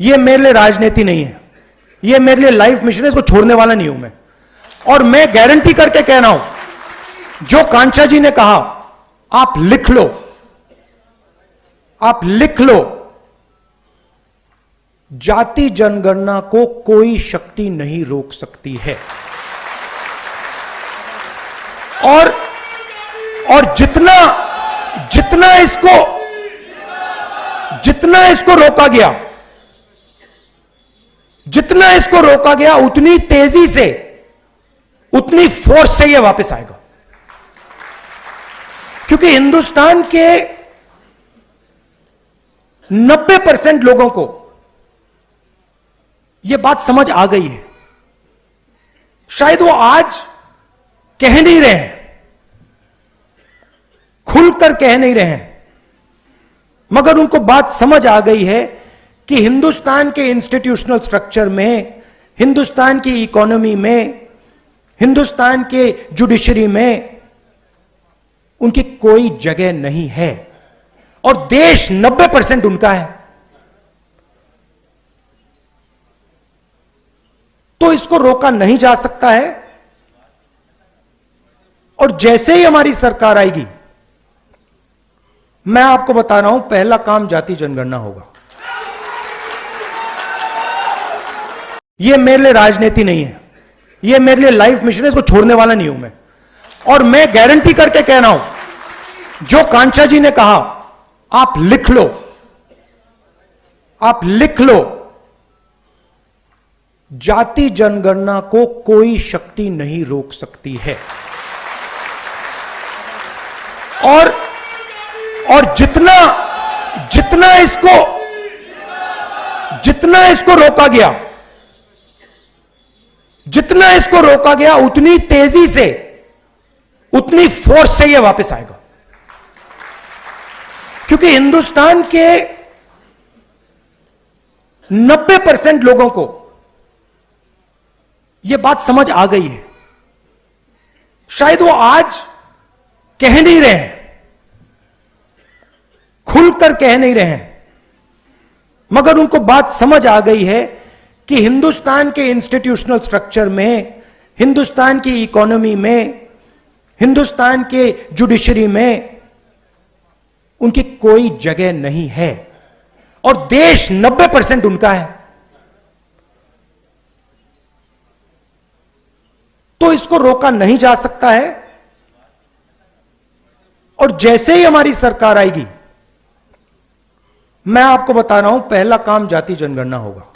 ये मेरे लिए राजनीति नहीं है, ये मेरे लिए लाइफ मिशन है, इसको छोड़ने वाला नहीं हूं मैं। और मैं गारंटी करके कह रहा हूं, जो कांचा जी ने कहा, आप लिख लो, आप लिख लो, जाति जनगणना को कोई शक्ति नहीं रोक सकती है। और जितना इसको रोका गया, उतनी तेजी से, उतनी फोर्स से यह वापस आएगा। क्योंकि हिंदुस्तान के 90% लोगों को यह बात समझ आ गई है। शायद वो आज कह नहीं रहे हैं, खुलकर कह नहीं रहे हैं, मगर उनको बात समझ आ गई है कि हिंदुस्तान के इंस्टीट्यूशनल स्ट्रक्चर में, हिंदुस्तान की इकोनॉमी में, हिंदुस्तान के जुडिशरी में उनकी कोई जगह नहीं है। और देश 90% उनका है। तो इसको रोका नहीं जा सकता है। और जैसे ही हमारी सरकार आएगी, मैं आपको बता रहा हूं, पहला काम जाति जनगणना होगा। यह मेरे लिए राजनीति नहीं है, यह मेरे लिए लाइफ मिशन है, इसको छोड़ने वाला नहीं हूं मैं। और मैं गारंटी करके कह रहा हूं, जो कांचा जी ने कहा, आप लिख लो, आप लिख लो, जाति जनगणना को कोई शक्ति नहीं रोक सकती है। और जितना इसको रोका गया, उतनी तेजी से, उतनी फोर्स से यह वापस आएगा। क्योंकि हिंदुस्तान के 90% लोगों को यह बात समझ आ गई है। शायद वो आज कह नहीं रहे हैं, खुलकर कह नहीं रहे हैं, मगर उनको बात समझ आ गई है कि हिंदुस्तान के इंस्टीट्यूशनल स्ट्रक्चर में, हिंदुस्तान की इकोनॉमी में, हिंदुस्तान के जुडिशरी में उनकी कोई जगह नहीं है। और देश 90% उनका है। तो इसको रोका नहीं जा सकता है। और जैसे ही हमारी सरकार आएगी, मैं आपको बता रहा हूं, पहला काम जाति जनगणना होगा।